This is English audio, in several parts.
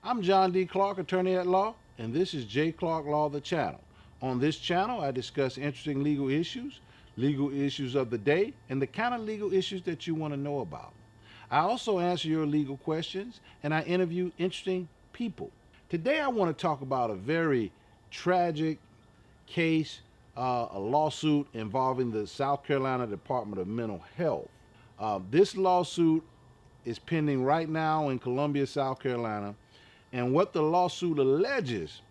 I'm John D. Clark, attorney at law, and this is jclark Law, the channel. On this channel, I discuss interesting legal issues of the day, and the kind of legal issues that you want to know about. I also answer your legal questions, and I interview interesting people. Today, I want to talk about a very tragic case, a lawsuit involving the South Carolina Department of Mental Health. This lawsuit is pending right now in Columbia, South Carolina. And what the lawsuit alleges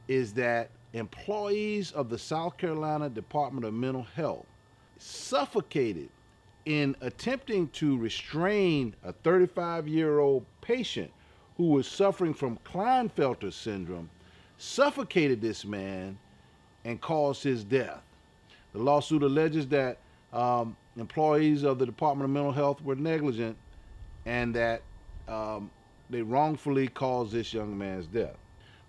is that employees of the South Carolina Department of Mental Health suffocated in attempting to restrain a 35-year-old patient who was suffering from Klinefelter syndrome, suffocated this man and caused his death. The lawsuit alleges that employees of the Department of Mental Health were negligent and that they wrongfully caused this young man's death.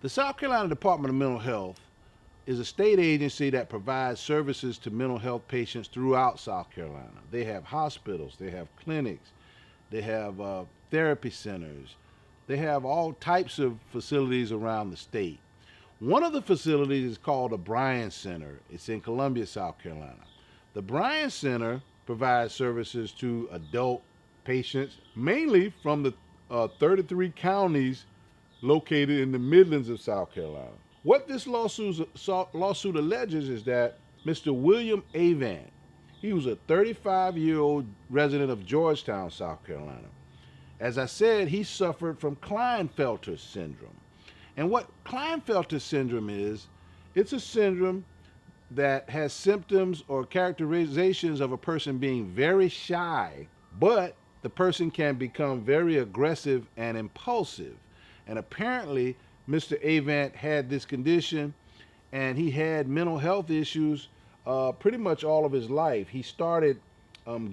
The South Carolina Department of Mental Health is a state agency that provides services to mental health patients throughout South Carolina. They have hospitals, they have clinics, they have therapy centers, they have all types of facilities around the state. One of the facilities is called the Bryan Center. It's in Columbia, South Carolina. The Bryan Center provides services to adult patients, mainly from the 33 counties located in the Midlands of South Carolina. What this lawsuit alleges is that Mr. William Avant, he was a 35-year-old resident of Georgetown, South Carolina. As I said, he suffered from Klinefelter syndrome. And what Klinefelter syndrome is, it's a syndrome that has symptoms or characterizations of a person being very shy, but the person can become very aggressive and impulsive. And apparently, Mr. Avant had this condition, and he had mental health issues pretty much all of his life. He started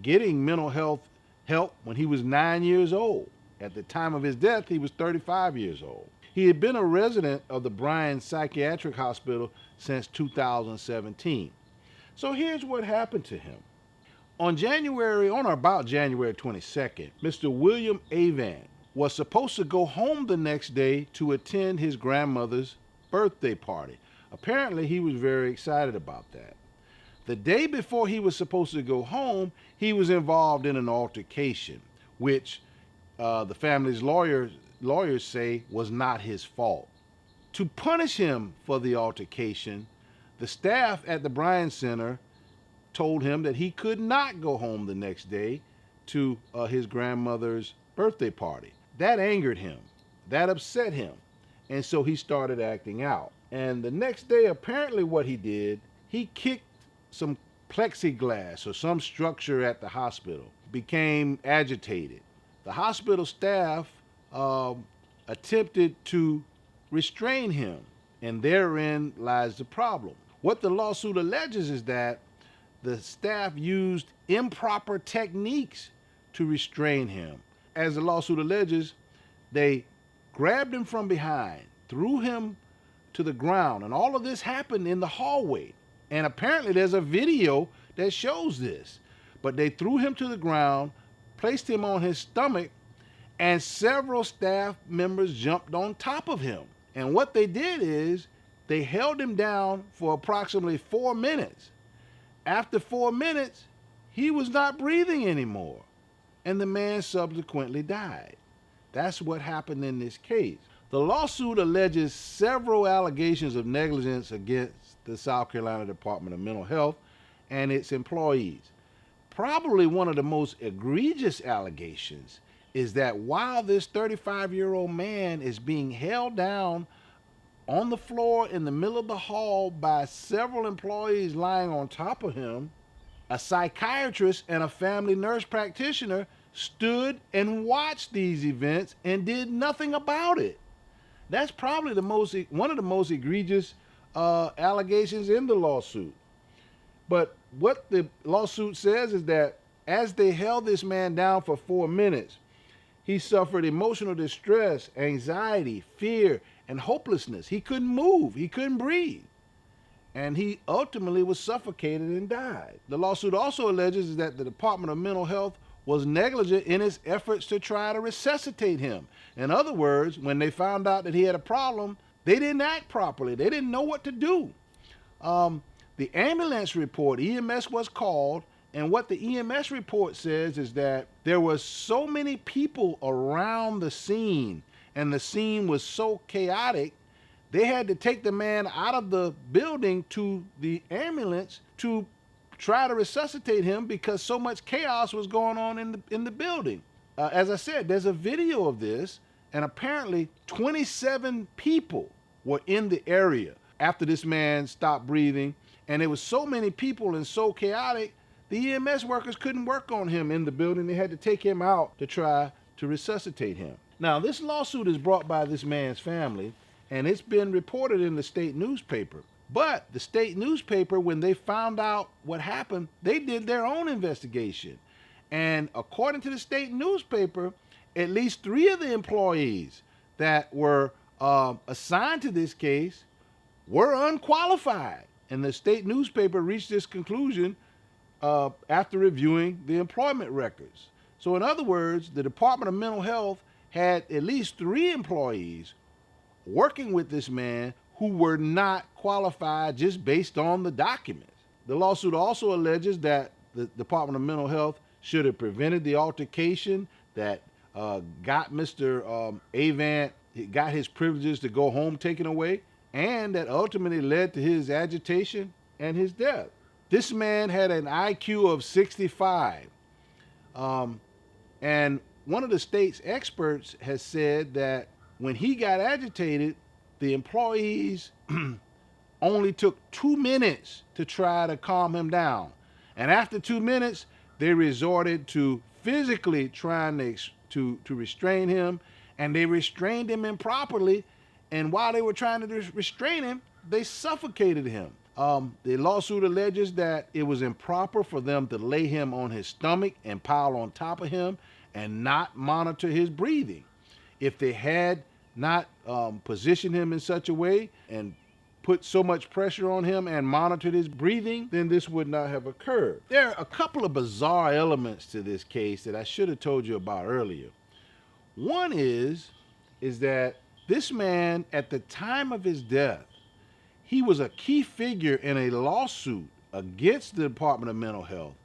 getting mental health help when he was 9 years old. At the time of his death, he was 35 years old. He had been a resident of the Bryan Psychiatric Hospital since 2017. So here's what happened to him. On or about January 22nd, Mr. William Avant was supposed to go home the next day to attend his grandmother's birthday party. Apparently, he was very excited about that. The day before he was supposed to go home, he was involved in an altercation, which the family's lawyers say was not his fault. To punish him for the altercation, the staff at the Bryan Center told him that he could not go home the next day to his grandmother's birthday party. That angered him. That upset him. And so he started acting out. And the next day, apparently what he did, he kicked some plexiglass or some structure at the hospital, became agitated. The hospital staff attempted to restrain him, and therein lies the problem. What the lawsuit alleges is that the staff used improper techniques to restrain him. As the lawsuit alleges, they grabbed him from behind, threw him to the ground, and all of this happened in the hallway. And apparently there's a video that shows this. But they threw him to the ground, placed him on his stomach, and several staff members jumped on top of him. And what they did is they held him down for approximately 4 minutes. After 4 minutes, he was not breathing anymore, and the man subsequently died. That's what happened in this case. The lawsuit alleges several allegations of negligence against the South Carolina Department of Mental Health and its employees. Probably one of the most egregious allegations is that while this 35-year-old man is being held down on the floor in the middle of the hall by several employees lying on top of him, a psychiatrist and a family nurse practitioner stood and watched these events and did nothing about it. That's probably one of the most egregious allegations in the lawsuit. But what the lawsuit says is that as they held this man down for 4 minutes, he suffered emotional distress, anxiety, fear, and hopelessness. He couldn't move. He couldn't breathe. And he ultimately was suffocated and died. The lawsuit also alleges that the Department of Mental Health was negligent in its efforts to try to resuscitate him. In other words, when they found out that he had a problem, they didn't act properly. They didn't know what to do. The ambulance report, EMS was called, and what the EMS report says is that there was so many people around the scene, and the scene was so chaotic, they had to take the man out of the building to the ambulance to try to resuscitate him because so much chaos was going on in the building. As I said, there's a video of this, and apparently 27 people were in the area after this man stopped breathing, and there was so many people and so chaotic, the EMS workers couldn't work on him in the building. They had to take him out to try to resuscitate him. Now, this lawsuit is brought by this man's family, and it's been reported in the state newspaper. But the state newspaper, when they found out what happened, they did their own investigation. And according to the state newspaper, at least 3 of the employees that were assigned to this case were unqualified. And the state newspaper reached this conclusion after reviewing the employment records. So in other words, the Department of Mental Health had at least 3 employees working with this man who were not qualified just based on the documents. The lawsuit also alleges that the Department of Mental Health should have prevented the altercation that got Mr. Avant, got his privileges to go home taken away, and that ultimately led to his agitation and his death. This man had an IQ of 65. And one of the state's experts has said that when he got agitated, the employees only took 2 minutes to try to calm him down. And after 2 minutes, they resorted to physically trying to restrain him, and they restrained him improperly. And while they were trying to restrain him, they suffocated him. The lawsuit alleges that it was improper for them to lay him on his stomach and pile on top of him and not monitor his breathing. If they had not positioned him in such a way and put so much pressure on him and monitored his breathing, then this would not have occurred. There are a couple of bizarre elements to this case that I should have told you about earlier. One is that this man, at the time of his death, he was a key figure in a lawsuit against the Department of Mental Health,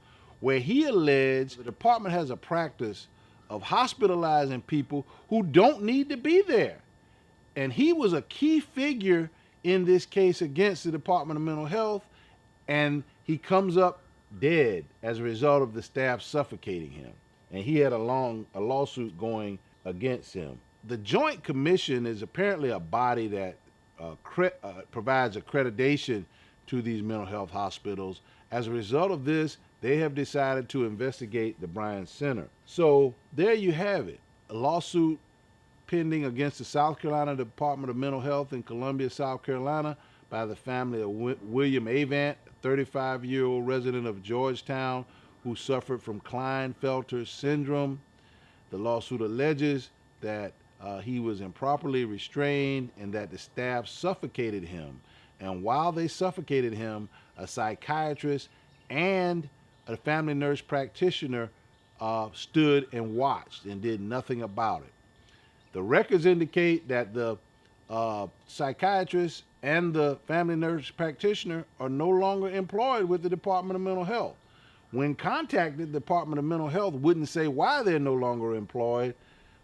where he alleged the department has a practice of hospitalizing people who don't need to be there. And he was a key figure in this case against the Department of Mental Health, and he comes up dead as a result of the staff suffocating him. And he had a lawsuit going against him. The Joint Commission is apparently a body that provides accreditation to these mental health hospitals. As a result of this, they have decided to investigate the Bryan Center. So there you have it, a lawsuit pending against the South Carolina Department of Mental Health in Columbia, South Carolina, by the family of William Avant, a 35-year-old resident of Georgetown who suffered from Klinefelter syndrome. The lawsuit alleges that he was improperly restrained and that the staff suffocated him. And while they suffocated him, a psychiatrist and a family nurse practitioner stood and watched and did nothing about it. The records indicate that the psychiatrist and the family nurse practitioner are no longer employed with the Department of Mental Health. When contacted, the Department of Mental Health wouldn't say why they're no longer employed,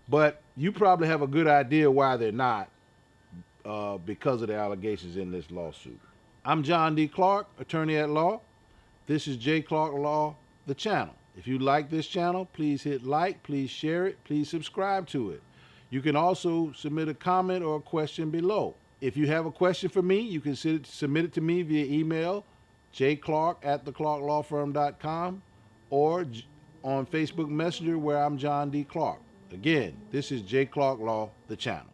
but you probably have a good idea why they're not, because of the allegations in this lawsuit. I'm John D. Clark, attorney at law. This is J. Clark Law, the channel. If you like this channel, please hit like, please share it, please subscribe to it. You can also submit a comment or a question below. If you have a question for me, you can submit it to me via email, jclark@theclarklawfirm.com, or on Facebook Messenger, where I'm John D. Clark. Again, this is J. Clark Law, the channel.